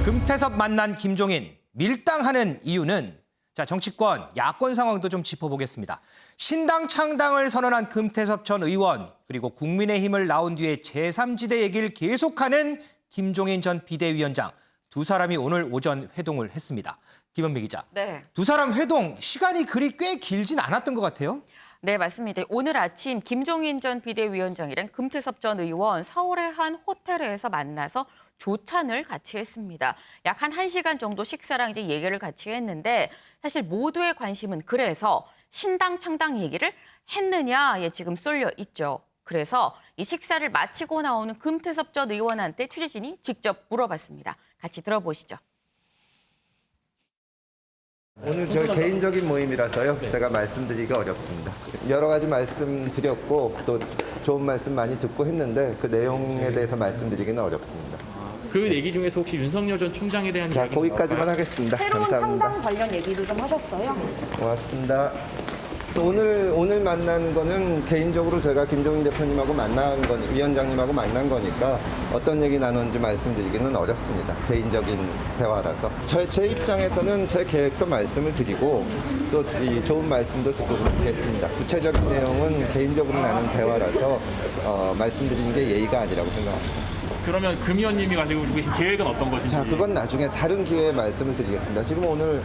금태섭 만난 김종인, 밀당하는 이유는 정치권, 야권 상황도 좀 짚어보겠습니다. 신당 창당을 선언한 금태섭 전 의원, 그리고 국민의힘을 나온 뒤에 제3지대 얘기를 계속하는 김종인 전 비대위원장. 두 사람이 오늘 오전 회동을 했습니다. 김현미 기자. 네. 두 사람 회동 시간이 그리 꽤 길진 않았던 것 같아요. 네, 맞습니다. 오늘 아침 김종인 전 비대위원장이랑 금태섭 전 의원 서울의 한 호텔에서 만나서 조찬을 같이 했습니다. 약 한 1시간 정도 식사랑 이제 얘기를 같이 했는데 사실 모두의 관심은 그래서 신당 창당 얘기를 했느냐에 지금 쏠려 있죠. 그래서 이 식사를 마치고 나오는 금태섭 전 의원한테 취재진이 직접 물어봤습니다. 같이 들어보시죠. 오늘 저희 개인적인 모임이라서요. 제가 말씀드리기가 어렵습니다. 여러 가지 말씀드렸고 또 좋은 말씀 많이 듣고 했는데 그 내용에 대해서 말씀드리기는 어렵습니다. 그 얘기 중에서 혹시 윤석열 전 총장에 대한 자, 이야기는 거기까지만 나올까요? 하겠습니다. 새로운 감사합니다. 창당 관련 얘기도 좀 하셨어요? 고맙습니다. 또 오늘 만난 거는 개인적으로 제가 김종인 대표님하고 위원장님하고 만난 거니까 어떤 얘기 나눴는지 말씀드리기는 어렵습니다. 개인적인 대화라서. 제 입장에서는 제 계획도 말씀을 드리고 또 이 좋은 말씀도 듣고 그렇겠습니다. 구체적인 내용은 개인적으로 나눈 대화라서 말씀드리는 게 예의가 아니라고 생각합니다. 그러면 금 의원님이 가지고 계신 계획은 어떤 것인지. 자, 그건 나중에 다른 기회에 말씀을 드리겠습니다. 지금 오늘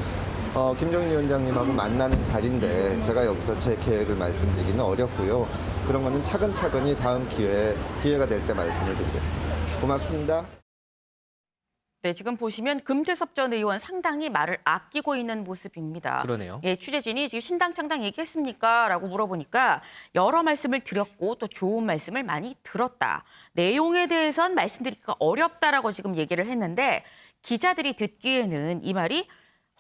김종인 위원장님하고 만나는 자리인데 제가 여기서 제 계획을 말씀드리기는 어렵고요. 그런 거는 차근차근히 다음 기회가 될 때 말씀을 드리겠습니다. 고맙습니다. 네, 지금 보시면 금태섭 전 의원 상당히 말을 아끼고 있는 모습입니다. 그러네요. 예, 취재진이 지금 신당 창당 얘기했습니까? 라고 물어보니까 여러 말씀을 드렸고 또 좋은 말씀을 많이 들었다. 내용에 대해선 말씀드리기가 어렵다라고 지금 얘기를 했는데 기자들이 듣기에는 이 말이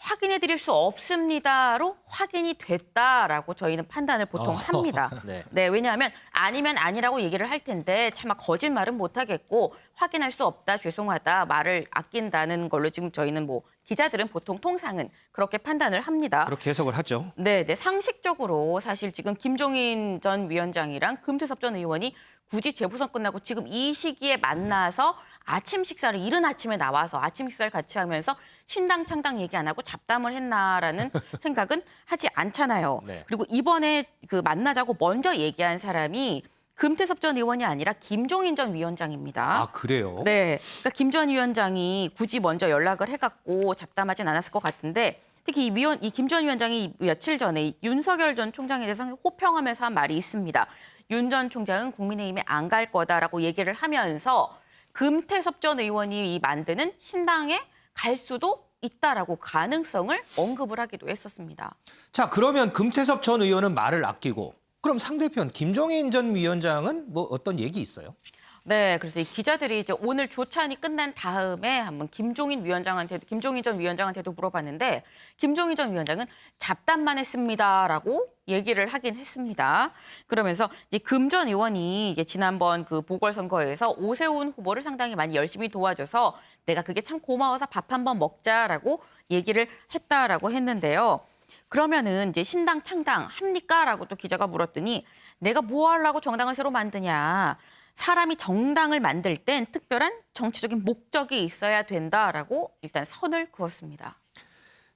확인해 드릴 수 없습니다로 확인이 됐다라고 저희는 판단을 보통 합니다. 네. 네, 왜냐하면 아니면 아니라고 얘기를 할 텐데 차마 거짓말은 못 하겠고 확인할 수 없다, 죄송하다, 말을 아낀다는 걸로 지금 저희는 기자들은 보통 통상은 그렇게 판단을 합니다. 그렇게 해석을 하죠. 네, 상식적으로 사실 지금 김종인 전 위원장이랑 금태섭 전 의원이 굳이 재보선 끝나고 지금 이 시기에 만나서 아침 식사를 이른 아침에 나와서 아침 식사를 같이 하면서 신당 창당 얘기 안 하고 잡담을 했나라는 생각은 하지 않잖아요. 네. 그리고 이번에 만나자고 먼저 얘기한 사람이 금태섭 전 의원이 아니라 김종인 전 위원장입니다. 아, 그래요? 네, 그러니까 김 전 위원장이 굳이 먼저 연락을 해갖고 잡담하진 않았을 것 같은데 특히 이 김 전 위원장이 며칠 전에 윤석열 전 총장에 대해서 호평하면서 한 말이 있습니다. 윤 전 총장은 국민의힘에 안 갈 거다라고 얘기를 하면서 금태섭 전 의원이 만드는 신당에 갈 수도 있다라고 가능성을 언급을 하기도 했었습니다. 자, 그러면 금태섭 전 의원은 말을 아끼고 그럼 상대편 김종인 전 위원장은 어떤 얘기 있어요? 네, 그래서 이 기자들이 이제 오늘 조찬이 끝난 다음에 한번 김종인 전 위원장한테도 물어봤는데 김종인 전 위원장은 잡담만 했습니다라고 얘기를 하긴 했습니다. 그러면서 이제 금 전 의원이 이제 지난번 그 보궐선거에서 오세훈 후보를 상당히 많이 열심히 도와줘서 내가 그게 참 고마워서 밥 한번 먹자라고 얘기를 했다라고 했는데요. 그러면은 이제 신당 창당 합니까?라고 또 기자가 물었더니 내가 뭐 하려고 정당을 새로 만드냐. 사람이 정당을 만들 땐 특별한 정치적인 목적이 있어야 된다라고 일단 선을 그었습니다.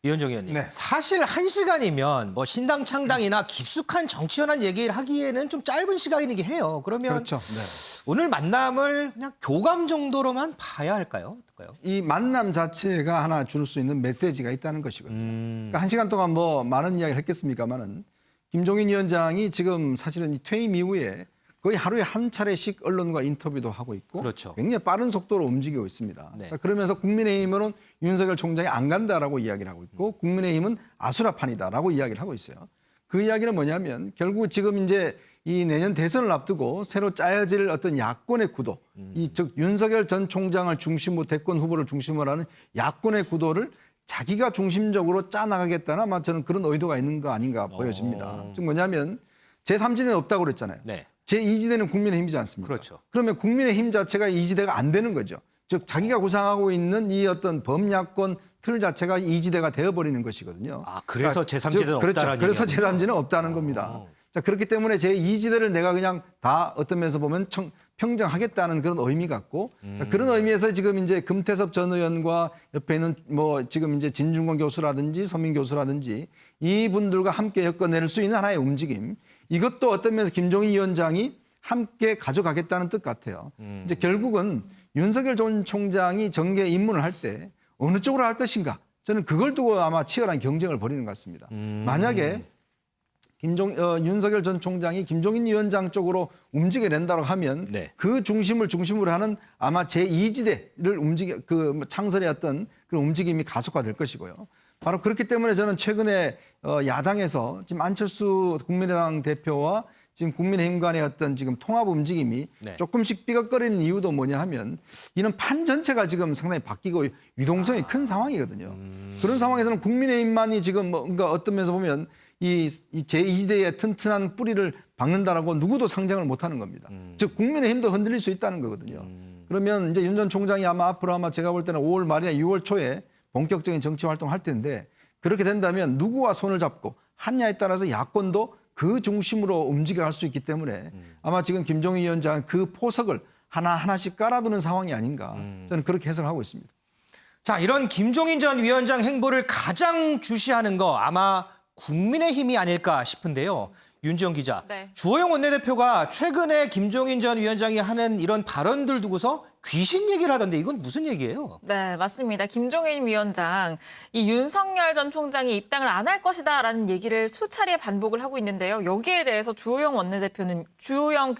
이현정 의원님, 네. 사실 1시간이면 신당 창당이나 깊숙한 정치 현안 얘기를 하기에는 좀 짧은 시간이긴 해요. 그러면 그렇죠. 네. 오늘 만남을 그냥 교감 정도로만 봐야 할까요? 어떨까요? 이 만남 자체가 하나 줄 수 있는 메시지가 있다는 것이거든요. 그러니까 1시간 동안 많은 이야기를 했겠습니까마는 김종인 위원장이 지금 사실은 이 퇴임 이후에 거의 하루에 한 차례씩 언론과 인터뷰도 하고 있고 그렇죠. 굉장히 빠른 속도로 움직이고 있습니다. 네. 자, 그러면서 국민의힘은 윤석열 총장이 안 간다라고 이야기를 하고 있고 국민의힘은 아수라판이다라고 이야기를 하고 있어요. 그 이야기는 뭐냐면 결국 지금 이제 이 내년 대선을 앞두고 새로 짜여질 어떤 야권의 구도, 즉 윤석열 전 총장을 중심으로 대권 후보를 중심으로 하는 야권의 구도를 자기가 중심적으로 짜나가겠다는 아마 저는 그런 의도가 있는 거 아닌가 보여집니다. 즉 뭐냐면 제3지대는 없다고 그랬잖아요. 네. 제2지대는 국민의힘이지 않습니까? 그렇죠. 그러면 국민의힘 자체가 2지대가 안 되는 거죠. 즉 자기가 구상하고 있는 이 어떤 범야권 틀 자체가 2지대가 되어버리는 것이거든요. 아, 그래서 제3지대는 그렇죠. 없다라는 그래서 얘기하는 제3지대는 없다는 겁니다. 자, 그렇기 때문에 제2지대를 내가 그냥 다 어떤 면에서 보면 평정하겠다는 그런 의미 같고 자, 그런 의미에서 지금 이제 금태섭 전 의원과 옆에 있는 뭐 지금 이제 진중권 교수라든지 서민 교수라든지 이분들과 함께 엮어낼 수 있는 하나의 움직임. 이것도 어떤 면에서 김종인 위원장이 함께 가져가겠다는 뜻 같아요. 이제 결국은 윤석열 전 총장이 정계 입문을 할 때 어느 쪽으로 할 것인가. 저는 그걸 두고 아마 치열한 경쟁을 벌이는 것 같습니다. 만약에 윤석열 전 총장이 김종인 위원장 쪽으로 움직여낸다고 하면 네. 그 중심으로 하는 아마 제2지대를 창설의 어떤 그런 움직임이 가속화될 것이고요. 바로 그렇기 때문에 저는 최근에 야당에서 지금 안철수 국민의당 대표와 지금 국민의힘 간의 어떤 지금 통합 움직임이 네. 조금씩 삐걱거리는 이유도 뭐냐 하면 이런 판 전체가 지금 상당히 바뀌고 유동성이 큰 상황이거든요. 그런 상황에서는 국민의힘만이 지금 뭔가 어떤 면에서 보면 이 제2지대의 튼튼한 뿌리를 박는다라고 누구도 상정을 못하는 겁니다. 즉 국민의힘도 흔들릴 수 있다는 거거든요. 그러면 이제 윤 전 총장이 앞으로 제가 볼 때는 5월 말이나 6월 초에 본격적인 정치 활동을 할 텐데 그렇게 된다면 누구와 손을 잡고 하냐에 따라서 야권도 그 중심으로 움직여갈 수 있기 때문에 아마 지금 김종인 위원장은 그 포석을 하나하나씩 깔아두는 상황이 아닌가 저는 그렇게 해석하고 있습니다. 자, 이런 김종인 전 위원장 행보를 가장 주시하는 거 아마 국민의힘이 아닐까 싶은데요. 윤지영 기자, 네. 주호영 원내대표가 최근에 김종인 전 위원장이 하는 이런 발언들 두고서 귀신 얘기를 하던데 이건 무슨 얘기예요? 네, 맞습니다. 김종인 위원장, 이 윤석열 전 총장이 입당을 안 할 것이다라는 얘기를 수차례 반복을 하고 있는데요. 여기에 대해서 주호영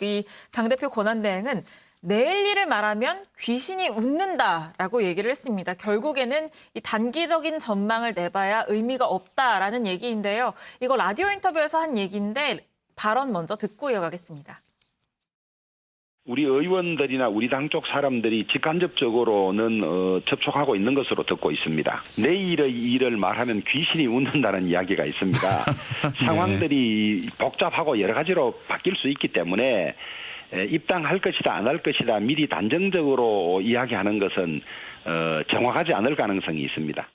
이 당대표 권한대행은 내일 일을 말하면 귀신이 웃는다라고 얘기를 했습니다. 결국에는 이 단기적인 전망을 내봐야 의미가 없다라는 얘기인데요. 이거 라디오 인터뷰에서 한 얘기인데 발언 먼저 듣고 이어가겠습니다. 우리 의원들이나 우리 당 쪽 사람들이 직간접적으로는 접촉하고 있는 것으로 듣고 있습니다. 내일의 일을 말하면 귀신이 웃는다는 이야기가 있습니다. 상황들이 복잡하고 여러 가지로 바뀔 수 있기 때문에 입당할 것이다 안 할 것이다 미리 단정적으로 이야기하는 것은 정확하지 않을 가능성이 있습니다.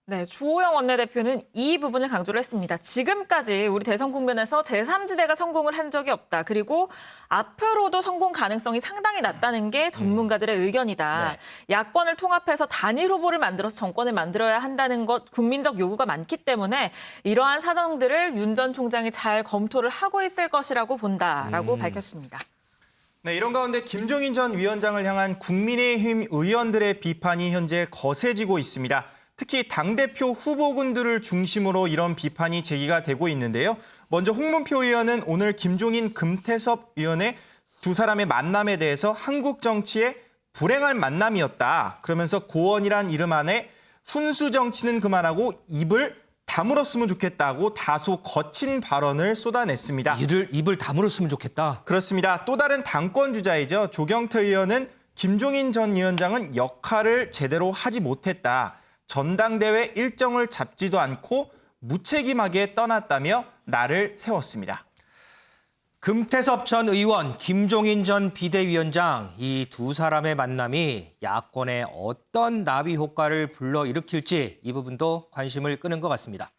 네, 주호영 원내대표는 이 부분을 강조를 했습니다. 지금까지 우리 대선 국면에서 제3지대가 성공을 한 적이 없다. 그리고 앞으로도 성공 가능성이 상당히 낮다는 게 전문가들의 의견이다. 네. 야권을 통합해서 단일 후보를 만들어서 정권을 만들어야 한다는 것 국민적 요구가 많기 때문에 이러한 사정들을 윤 전 총장이 잘 검토를 하고 있을 것이라고 본다라고 밝혔습니다. 네, 이런 가운데 김종인 전 위원장을 향한 국민의힘 의원들의 비판이 현재 거세지고 있습니다. 특히 당대표 후보군들을 중심으로 이런 비판이 제기가 되고 있는데요. 먼저 홍문표 의원은 오늘 김종인, 금태섭 의원의 두 사람의 만남에 대해서 한국 정치의 불행할 만남이었다. 그러면서 고언이란 이름 안에 훈수 정치는 그만하고 입을 다물었으면 좋겠다고 다소 거친 발언을 쏟아냈습니다. 입을 다물었으면 좋겠다. 그렇습니다. 또 다른 당권 주자이죠. 조경태 의원은 김종인 전 위원장은 역할을 제대로 하지 못했다. 전당대회 일정을 잡지도 않고 무책임하게 떠났다며 날을 세웠습니다. 금태섭 전 의원, 김종인 전 비대위원장 이 두 사람의 만남이 야권에 어떤 나비 효과를 불러일으킬지 이 부분도 관심을 끄는 것 같습니다.